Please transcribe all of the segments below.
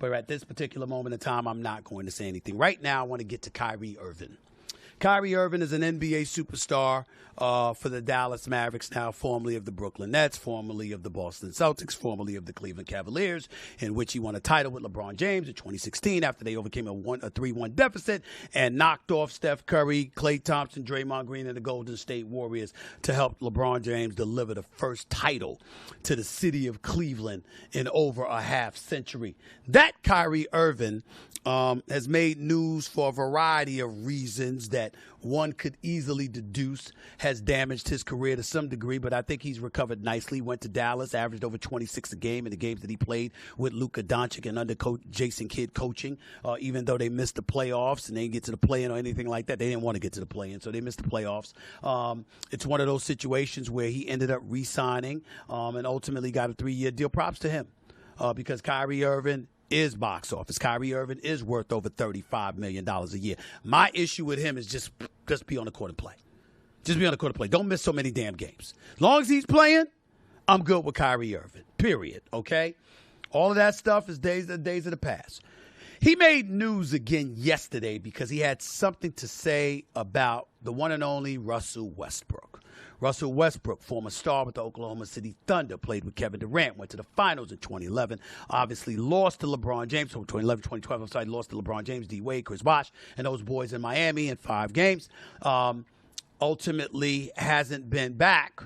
But at this particular moment in time, I'm not going to say anything. Right now, I want to get to Kyrie Irving. Kyrie Irving is an NBA superstar for the Dallas Mavericks, now formerly of the Brooklyn Nets, formerly of the Boston Celtics, formerly of the Cleveland Cavaliers, in which he won a title with LeBron James in 2016 after they overcame a 3-1 deficit and knocked off Steph Curry, Klay Thompson, Draymond Green, and the Golden State Warriors to help LeBron James deliver the first title to the city of Cleveland in over a half century. That Kyrie Irving has made news for a variety of reasons that one could easily deduce has damaged his career to some degree, but I think he's recovered nicely. Went to Dallas, averaged over 26 a game in the games that he played with Luka Doncic and under coach Jason Kidd coaching, even though they missed the playoffs and they didn't get to the play-in or anything like that. They didn't want to get to the play-in, so they missed the playoffs. It's one of those situations where he ended up re-signing and ultimately got a 3-year deal. Props to him because Kyrie Irving is box office. Kyrie Irving is worth over $35 million a year. My issue with him is just be on the court and play. Just be on the court and play. Don't miss so many damn games. As long as he's playing, I'm good with Kyrie Irving, period, okay? All of that stuff is days of the past. He made news again yesterday because he had something to say about the one and only Russell Westbrook. Russell Westbrook, former star with the Oklahoma City Thunder, played with Kevin Durant, went to the finals in 2011, obviously lost to LeBron James, so 2011, 2012, I'm sorry, lost to LeBron James, D-Wade, Chris Bosh, and those boys in Miami in 5 games. Ultimately hasn't been back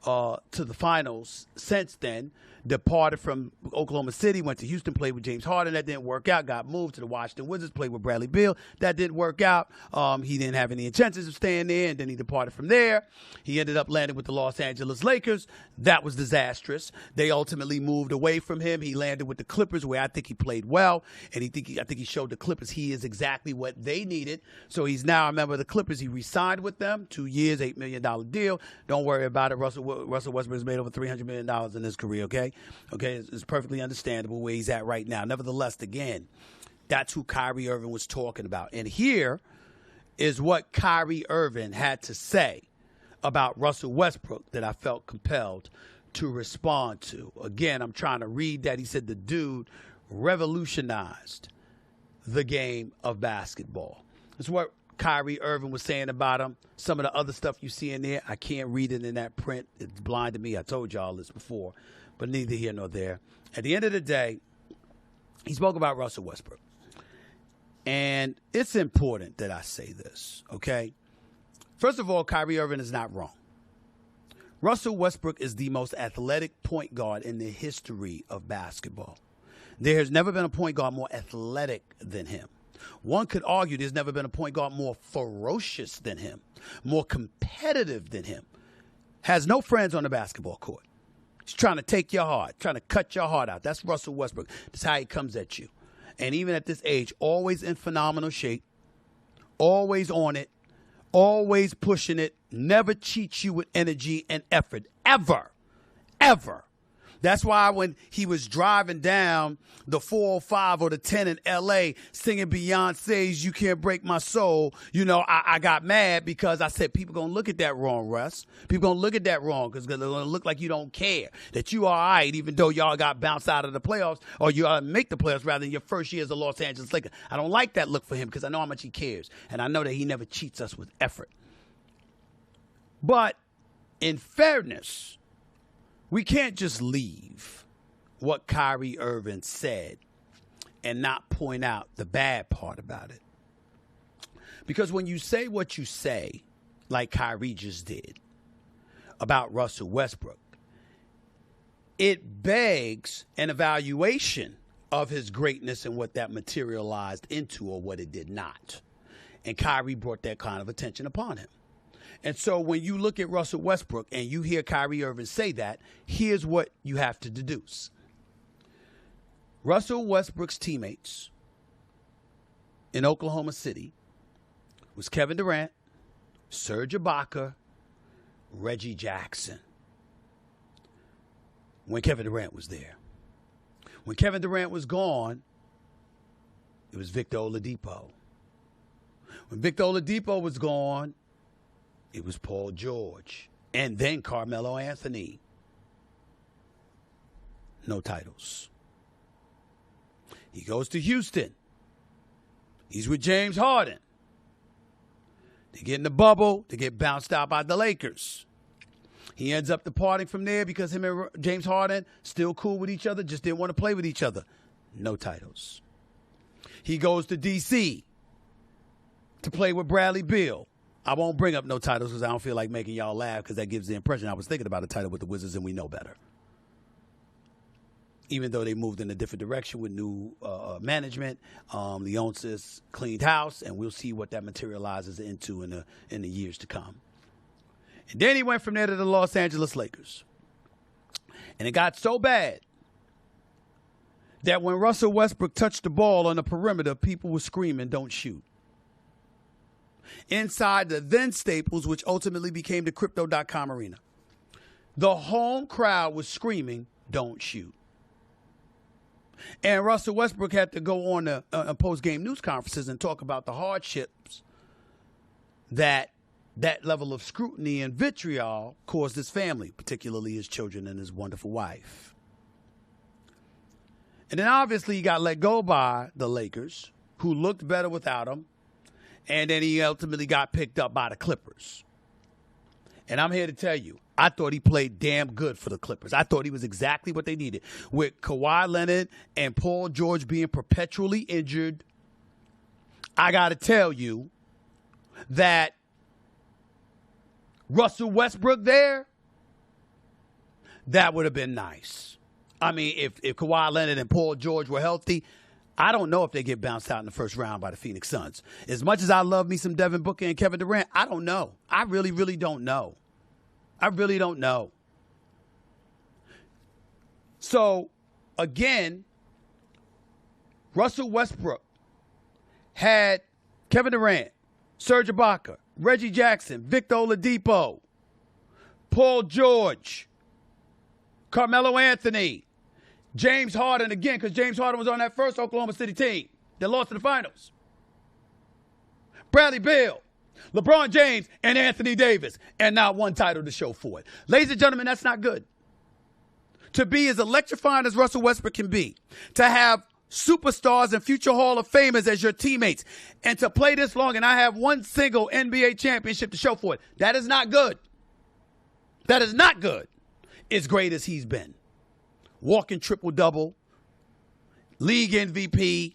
to the finals since then. Departed from Oklahoma City, went to Houston, played with James Harden. That didn't work out. Got moved to the Washington Wizards, played with Bradley Beal. That didn't work out. He didn't have any intentions of staying there, and then he departed from there. He ended up landing with the Los Angeles Lakers. That was disastrous. They ultimately moved away from him. He landed with the Clippers, where I think he played well, and I think he showed the Clippers he is exactly what they needed. So he's now a member of the Clippers. He re-signed with them, 2 years, $8 million deal. Don't worry about it. Russell Westbrook has made over $300 million in his career, okay? Okay, it's perfectly understandable where he's at right now. Nevertheless, again, that's who Kyrie Irving was talking about. And here is what Kyrie Irving had to say about Russell Westbrook that I felt compelled to respond to. Again, I'm trying to read that. He said the dude revolutionized the game of basketball. That's what Kyrie Irving was saying about him. Some of the other stuff you see in there, I can't read it in that print. It's blind to me. I told y'all this before. But neither here nor there. At the end of the day, he spoke about Russell Westbrook. And it's important that I say this, okay? First of all, Kyrie Irving is not wrong. Russell Westbrook is the most athletic point guard in the history of basketball. There has never been a point guard more athletic than him. One could argue there's never been a point guard more ferocious than him, more competitive than him. Has no friends on the basketball court. He's trying to take your heart, trying to cut your heart out. That's Russell Westbrook. That's how he comes at you. And even at this age, always in phenomenal shape, always on it, always pushing it, never cheats you with energy and effort, ever, ever. That's why when he was driving down the 405 or the 10 in L.A. singing Beyonce's You Can't Break My Soul, you know, I got mad because I said people going to look at that wrong, Russ. People going to look at that wrong because they're going to look like you don't care, that you are all right even though y'all got bounced out of the playoffs or you make the playoffs rather than your first year as a Los Angeles Laker. I don't like that look for him because I know how much he cares, and I know that he never cheats us with effort. But in fairness, we can't just leave what Kyrie Irving said and not point out the bad part about it. Because when you say what you say, like Kyrie just did, about Russell Westbrook, it begs an evaluation of his greatness and what that materialized into or what it did not. And Kyrie brought that kind of attention upon him. And so when you look at Russell Westbrook and you hear Kyrie Irving say that, here's what you have to deduce. Russell Westbrook's teammates in Oklahoma City was Kevin Durant, Serge Ibaka, Reggie Jackson. When Kevin Durant was there. When Kevin Durant was gone, it was Victor Oladipo. When Victor Oladipo was gone, it was Paul George. And then Carmelo Anthony. No titles. He goes to Houston. He's with James Harden. They get in the bubble. They get bounced out by the Lakers. He ends up departing from there because him and James Harden still cool with each other, just didn't want to play with each other. No titles. He goes to D.C. to play with Bradley Beal. I won't bring up no titles because I don't feel like making y'all laugh because that gives the impression I was thinking about a title with the Wizards and we know better. Even though they moved in a different direction with new management, the owners cleaned house, and we'll see what that materializes into in the years to come. And then he went from there to the Los Angeles Lakers. And it got so bad that when Russell Westbrook touched the ball on the perimeter, people were screaming, "Don't shoot." Inside the then Staples, which ultimately became the Crypto.com arena, the home crowd was screaming, "Don't shoot." And Russell Westbrook had to go on the post-game news conferences and talk about the hardships that level of scrutiny and vitriol caused his family, particularly his children and his wonderful wife. And then obviously he got let go by the Lakers, who looked better without him. And then he ultimately got picked up by the Clippers. And I'm here to tell you, I thought he played damn good for the Clippers. I thought he was exactly what they needed. With Kawhi Leonard and Paul George being perpetually injured, I got to tell you that Russell Westbrook there, that would have been nice. I mean, if Kawhi Leonard and Paul George were healthy, I don't know if they get bounced out in the first round by the Phoenix Suns. As much as I love me some Devin Booker and Kevin Durant, I don't know. I really, really don't know. I really don't know. So, again, Russell Westbrook had Kevin Durant, Serge Ibaka, Reggie Jackson, Victor Oladipo, Paul George, Carmelo Anthony, James Harden again, because James Harden was on that first Oklahoma City team that lost to the finals. Bradley Beal, LeBron James, and Anthony Davis, and not one title to show for it. Ladies and gentlemen, that's not good. To be as electrifying as Russell Westbrook can be, to have superstars and future Hall of Famers as your teammates, and to play this long and I have one single NBA championship to show for it, that is not good. That is not good. As great as he's been. Walking triple-double, league MVP,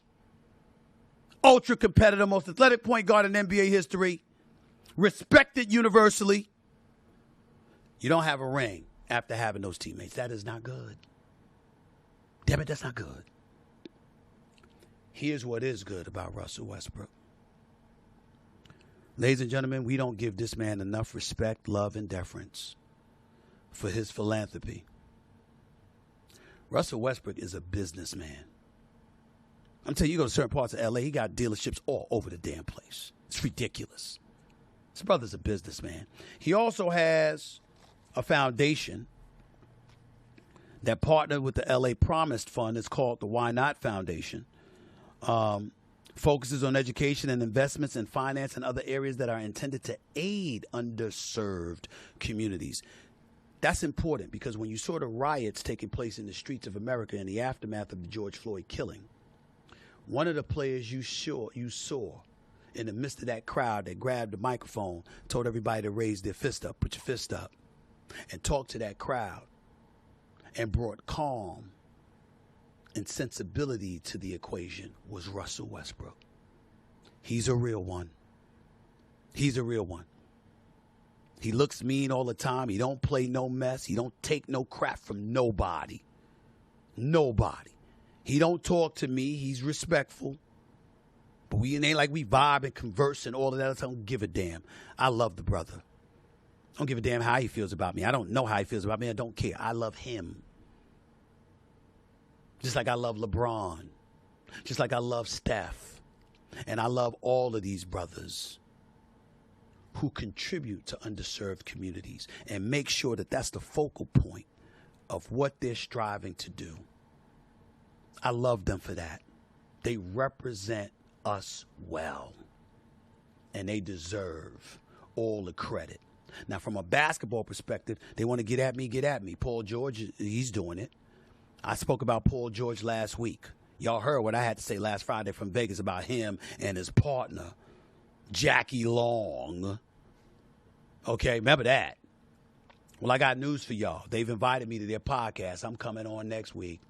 ultra-competitive, most athletic point guard in NBA history, respected universally. You don't have a ring after having those teammates. That is not good. Damn it, that's not good. Here's what is good about Russell Westbrook. Ladies and gentlemen, we don't give this man enough respect, love, and deference for his philanthropy. Russell Westbrook is a businessman. I'm telling you, you go to certain parts of L.A., he got dealerships all over the damn place. It's ridiculous. This brother's a businessman. He also has a foundation that partnered with the L.A. Promised Fund. It's called the Why Not Foundation. Focuses on education and investments in finance and other areas that are intended to aid underserved communities. That's important because when you saw the riots taking place in the streets of America in the aftermath of the George Floyd killing, one of the players you saw in the midst of that crowd that grabbed the microphone, told everybody to raise their fist up, put your fist up, and talk to that crowd, and brought calm and sensibility to the equation was Russell Westbrook. He's a real one. He's a real one. He looks mean all the time. He don't play no mess. He don't take no crap from nobody. Nobody. He don't talk to me. He's respectful. But it ain't like we vibe and converse and all of that. I don't give a damn. I love the brother. I don't give a damn how he feels about me. I don't know how he feels about me. I don't care. I love him. Just like I love LeBron. Just like I love Steph. And I love all of these brothers who contribute to underserved communities and make sure that that's the focal point of what they're striving to do. I love them for that. They represent us well, and they deserve all the credit. Now, from a basketball perspective, they want to get at me, get at me. Paul George, he's doing it. I spoke about Paul George last week. Y'all heard what I had to say last Friday from Vegas about him and his partner, Jackie Long. Okay, remember that. Well, I got news for y'all. They've invited me to their podcast. I'm coming on next week.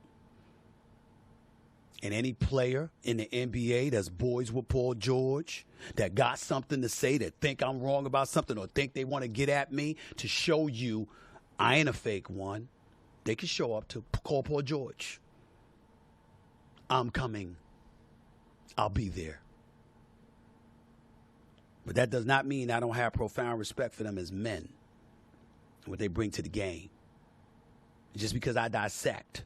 And any player in the NBA that's boys with Paul George, that got something to say, that think I'm wrong about something or think they want to get at me to show you I ain't a fake one, they can show up to call Paul George. I'm coming. I'll be there. But that does not mean I don't have profound respect for them as men and what they bring to the game. Just because I dissect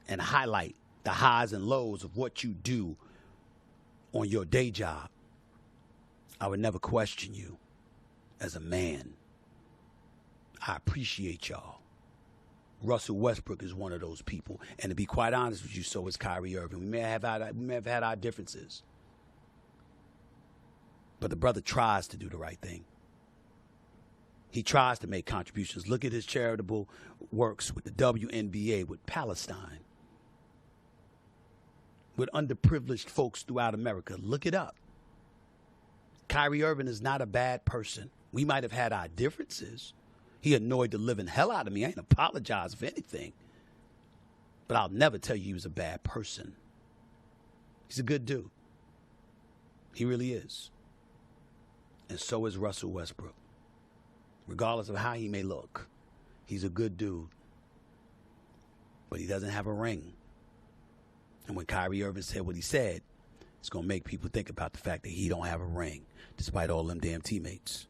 and highlight the highs and lows of what you do on your day job, I would never question you as a man. I appreciate y'all. Russell Westbrook is one of those people. And to be quite honest with you, so is Kyrie Irving. We may have had our differences. But the brother tries to do the right thing. He tries to make contributions. Look at his charitable works with the WNBA, with Palestine, with underprivileged folks throughout America. Look it up. Kyrie Irving is not a bad person. We might have had our differences. He annoyed the living hell out of me. I ain't apologize for anything. But I'll never tell you he was a bad person. He's a good dude. He really is. And so is Russell Westbrook. Regardless of how he may look, he's a good dude. But he doesn't have a ring. And when Kyrie Irving said what he said, it's going to make people think about the fact that he don't have a ring, despite all them damn teammates.